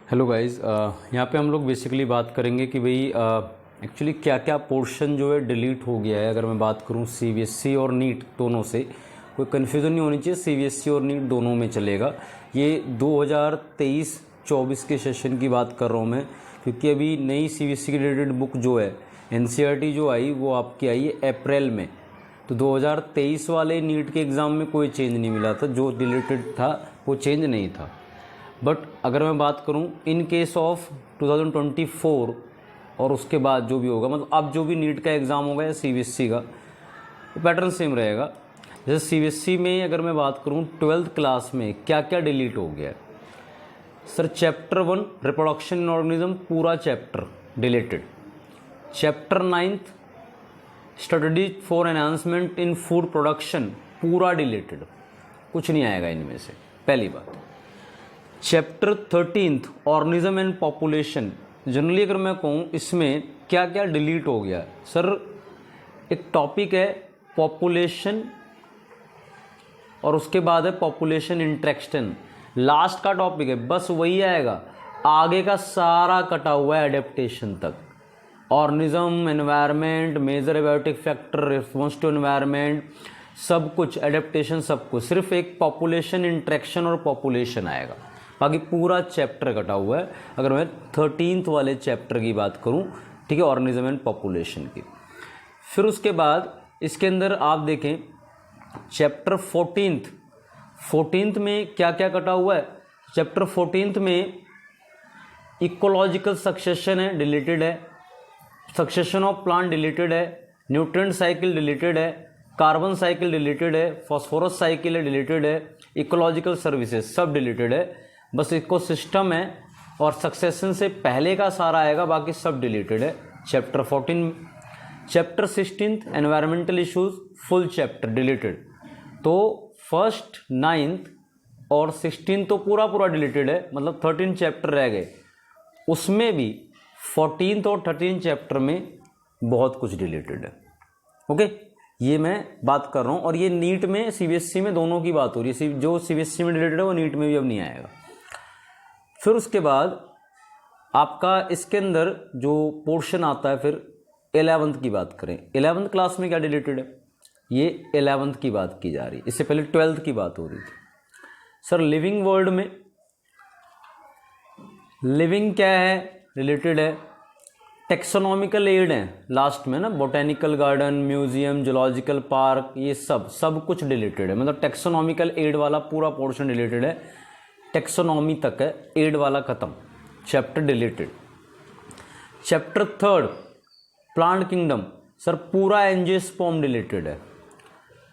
Hello guys, यहाँ पे हम लोग बेसिकली बात करेंगे कि भाई एक्चुअली क्या क्या पोर्शन जो है डिलीट हो गया है। अगर मैं बात करूँ सीबीएसई और नीट दोनों से, कोई कन्फ्यूज़न नहीं होनी चाहिए, सीबीएसई और नीट दोनों में चलेगा। ये 2023-24 के सेशन की बात कर रहा हूँ मैं, क्योंकि अभी नई सीबीएसई की रिलेटेड बुक जो है एनसीईआरटी जो आई वो आपकी आई है अप्रैल में। तो 2023 वाले नीट के एग्ज़ाम में कोई चेंज नहीं मिला था, जो डिलीटेड था वो चेंज नहीं था। बट अगर मैं बात करूं इन केस ऑफ 2024 और उसके बाद जो भी होगा, मतलब अब जो भी नीट का एग्ज़ाम होगा या सीबीएसई का, तो पैटर्न सेम रहेगा। जैसे सीबीएसई में अगर मैं बात करूं 12th क्लास में क्या क्या डिलीट हो गया है sir. Chapter 1 reproduction in organism पूरा chapter deleted. Chapter 9th strategy for enhancement in food production पूरा डिलीटेड, कुछ नहीं आएगा इनमें से, पहली बात। Chapter 13th organism and population, generally अगर मैं कहूँ इसमें क्या क्या डिलीट हो गया सर, एक टॉपिक है पॉपुलेशन और उसके बाद है पॉपुलेशन इंटरेक्शन, लास्ट का टॉपिक है, बस वही आएगा। आगे का सारा कटा हुआ है एडेप्टेशन तक। Organism, environment, major abiotic factor, response to environment, सब कुछ एडेप्टेशन, सब कुछ, सिर्फ एक पॉपुलेशन इंटरेक्शन और पॉपुलेशन आएगा, बाकी पूरा चैप्टर कटा हुआ है। अगर मैं 13th वाले चैप्टर की बात करूं, ठीक है, ऑर्गेनिज्म एंड पॉपुलेशन की। फिर उसके बाद इसके अंदर आप देखें चैप्टर 14th में क्या क्या कटा हुआ है। चैप्टर 14th में इकोलॉजिकल सक्सेशन है, डिलीटेड है। सक्सेशन ऑफ प्लांट डिलीटेड है। न्यूट्रिएंट साइकिल डिलीटेड है। कार्बन साइकिल डिलीटेड है। फॉस्फोरस साइकिल है, डिलीटेड है। इकोलॉजिकल सर्विसेज सब डिलीटेड है, बस इकोसिस्टम है और सक्सेशन से पहले का सारा आएगा, बाकी सब डिलीटेड है chapter 14। Chapter 16th environmental issues full chapter deleted. तो 1st, 9th और 16 तो पूरा पूरा डिलीटेड है, मतलब 13 चैप्टर रह गए। उसमें भी 14th और 13 चैप्टर में बहुत कुछ डिलीटेड है। ओके, ये मैं बात कर रहा हूँ, और ये नीट में सीबीएसई में दोनों की बात हो रही है। जो सीबीएसई में डिलीटेड है वो नीट में भी अब नहीं आएगा। फिर उसके बाद आपका इसके अंदर जो पोर्शन आता है, फिर 11th की बात करें। 11th क्लास में क्या डिलीटेड है, ये 11th की बात की जा रही है, इससे पहले 12th की बात हो रही थी सर। लिविंग वर्ल्ड में लिविंग क्या है, रिलेटेड है। टेक्सोनॉमिकल एड है लास्ट में ना, botanical garden, museum, zoological park, ये सब कुछ डिलीटेड है। मतलब टेक्सोनॉमिकल एड वाला पूरा पोर्शन डिलीटेड है, टेक्सोनॉमी तक है, एड वाला खत्म, chapter deleted. Chapter 3 plant kingdom sir, पूरा एंजियोस्पर्म डिलीटेड है।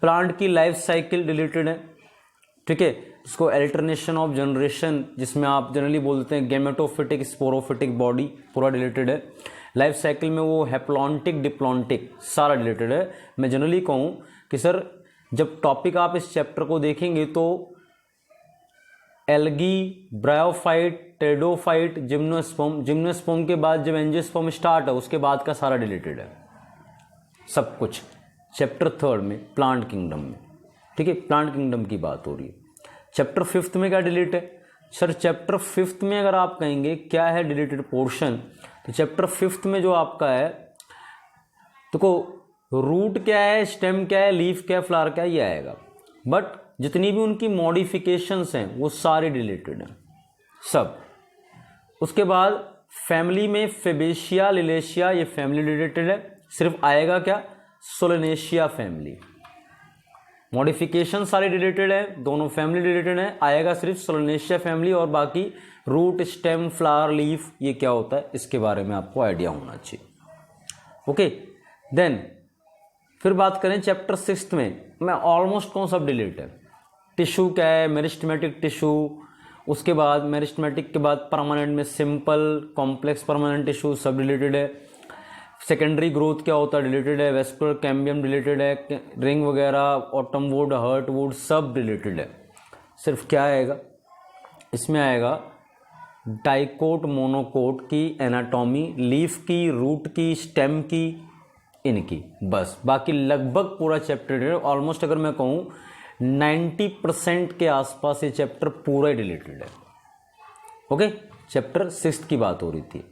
प्लांट की लाइफ साइकिल डिलीटेड है, ठीक है। इसको अल्टरनेशन ऑफ जनरेशन, जिसमें आप जनरली बोलते हैं गेमेटोफिटिक, स्पोरोफिटिक बॉडी, पूरा डिलीटेड है। लाइफ साइकिल में वो हैप्लॉन्टिक, डिप्लॉन्टिक, सारा डिलीटेड है। मैं जनरली कहूँ कि सर जब टॉपिक आप इस चैप्टर को देखेंगे तो एल्गी, ब्रायोफाइट, टेडोफाइट, जिम्नोस्पर्म के बाद जब एंजियोस्पर्म स्टार्ट है उसके बाद का सारा डिलीटेड है, सब कुछ चैप्टर 3 में, प्लांट किंगडम में, ठीक है। प्लांट किंगडम की बात हो रही है। चैप्टर 5th में क्या डिलीट है सर। चैप्टर 5th में अगर आप कहेंगे क्या है डिलीटेड पोर्शन, तो चैप्टर 5th में जो आपका है, देखो रूट क्या है, स्टेम क्या है, लीफ क्या है, फ्लावर क्या है, ये आएगा। बट जितनी भी उनकी मॉडिफिकेशंस हैं वो सारे डिलीटेड हैं, सब। उसके बाद फैमिली में फेबेशिया, लिलेशिया, ये फैमिली डिलीटेड है। सिर्फ आएगा क्या, सोलेनेशिया फैमिली। मॉडिफिकेशन सारे डिलीटेड है, दोनों फैमिली डिलीटेड है, आएगा सिर्फ सोलेनेशिया फैमिली, और बाकी रूट, स्टेम, फ्लावर, लीफ, ये क्या होता है इसके बारे में आपको आइडिया होना चाहिए। ओके, देन फिर बात करें चैप्टर 6 में ऑलमोस्ट कौन सब डिलीट है। टिश्यू क्या है, मेरिस्टेमेटिक टिश्यू, उसके बाद मेरिस्टेमेटिक के बाद परमानेंट में सिंपल, कॉम्प्लेक्स परमानेंट टिश्यू, सब डिलीटेड है। सेकेंडरी ग्रोथ क्या होता है, डिलीटेड है। वेस्कुलर कैम्बियम डिलीटेड है। रिंग वगैरह, ऑटम वुड, हर्ट वुड, सब डिलीटेड है। सिर्फ क्या आएगा इसमें, आएगा डाइकोट, मोनोकोट की एनाटॉमी, लीफ की, रूट की, स्टेम की, इनकी, बस। बाकी लगभग पूरा चैप्टर ऑलमोस्ट अगर मैं कहूँ 90% के आसपास ये चैप्टर पूरा ही डिलीटेड है। ओके। चैप्टर 6 की बात हो रही थी।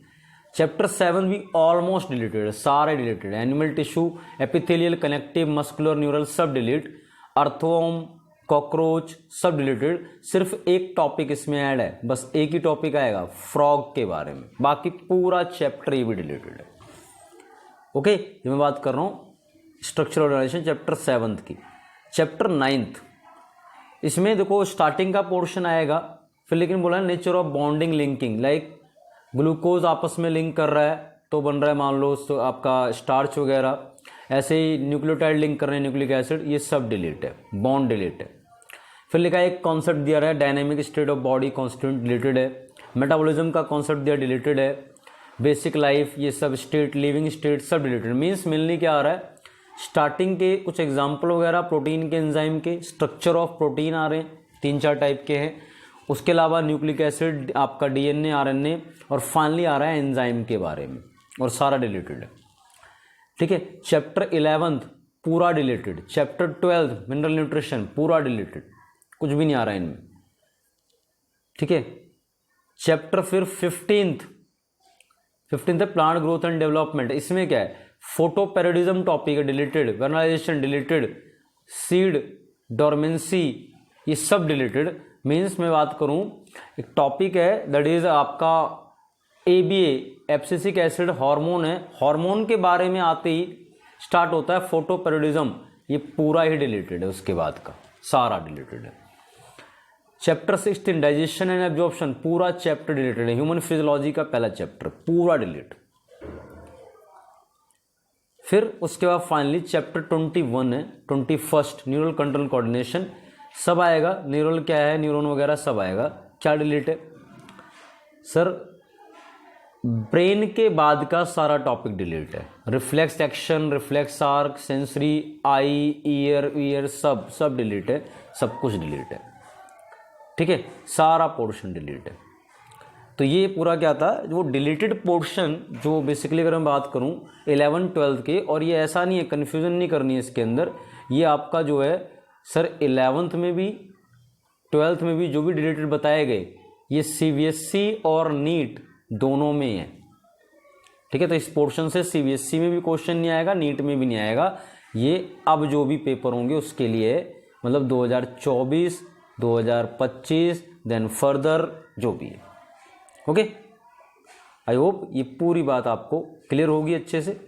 चैप्टर 7 भी ऑलमोस्ट डिलीटेड है, सारे डिलीटेड है। Animal tissue, epithelial, connective, muscular, neural सब डिलीट, अर्थवर्म, कॉकरोच सब डिलीटेड। सिर्फ एक टॉपिक इसमें ऐड है, बस एक ही टॉपिक आएगा फ्रॉग के बारे में, बाकी पूरा चैप्टर ये भी डिलीटेड है। ओके, ये मैं बात कर रहा हूँ स्ट्रक्चरल ऑर्गेनाइजेशन चैप्टर 7 की। चैप्टर 9, इसमें देखो स्टार्टिंग का पोर्शन आएगा, फिर लेकिन बोला है nature of bonding linking, like glucose आपस में लिंक कर रहा है तो बन रहा है मान लो तो आपका स्टार्च वगैरह, ऐसे ही न्यूक्लियोटाइड लिंक कर रहे हैं न्यूक्लिक एसिड, ये सब डिलीट है, बॉन्ड डिलीट है। फिर लिखा है एक कॉन्सेप्ट दिया रहा है dynamic state of body constant, deleted है। मेटाबॉलिज्म का कॉन्सेप्ट दिया, डिलीटेड है। बेसिक लाइफ, ये सब स्टेट, लिविंग स्टेट सब डिलीटेड। मीन्स मिलने क्या आ रहा है, स्टार्टिंग के कुछ एग्जाम्पल वगैरह प्रोटीन के, एंजाइम के, स्ट्रक्चर ऑफ प्रोटीन आ रहे हैं, 3-4 टाइप के हैं। उसके अलावा न्यूक्लिक एसिड, आपका डीएनए, आरएनए, और फाइनली आ रहा है एंजाइम के बारे में, और सारा डिलीटेड है। ठीक है, चैप्टर 11 पूरा डिलीटेड। चैप्टर 12 मिनरल न्यूट्रिशन पूरा डिलीटेड, कुछ भी नहीं आ रहा है इनमें। ठीक है, चैप्टर फिर 15 है प्लांट ग्रोथ एंड डेवलपमेंट। इसमें क्या है, फोटोपेरिडिज्म टॉपिक है, deleted. Vernalization deleted, seed, dormancy, ये सब डिलीटेड। मीन्स मैं बात करूं, एक टॉपिक है दैट इज आपका ABA, एब्सिसिक एसिड हार्मोन है, हार्मोन के बारे में आते ही स्टार्ट होता है फोटोपेरिडिज्म, ये पूरा ही डिलीटेड है, उसके बाद का सारा डिलीटेड है। चैप्टर 16 डाइजेशन एंड एब्जॉर्प्शन, पूरा चैप्टर डिलीटेड है। ह्यूमन फिजियोलॉजी का पहला चैप्टर पूरा डिलीट। फिर उसके बाद फाइनली चैप्टर 21 है, 21 न्यूरल कंट्रोल कोऑर्डिनेशन, सब आएगा। न्यूरल क्या है, न्यूरॉन वगैरह सब आएगा। क्या डिलीट है सर, ब्रेन के बाद का सारा टॉपिक डिलीट है। Reflex action, reflex arc, sensory, eye, ear सब डिलीट है, सब कुछ डिलीट है। ठीक है, सारा पोर्शन डिलीट है। तो ये पूरा क्या था, वो डिलीटेड पोर्शन जो बेसिकली अगर मैं बात करूं 11-12 के, और ये ऐसा नहीं है, कन्फ्यूज़न नहीं करनी है इसके अंदर, ये आपका जो है सर 11th में भी 12th में भी जो भी डिलीटेड बताए गए, ये CBSE और नीट दोनों में है। ठीक है, तो इस पोर्शन से CBSE में भी क्वेश्चन नहीं आएगा, नीट में भी नहीं आएगा। ये अब जो भी पेपर होंगे उसके लिए, मतलब 2024, 2025, देन फर्दर जो भी है। ओके, आई होप ये पूरी बात आपको क्लियर होगी अच्छे से।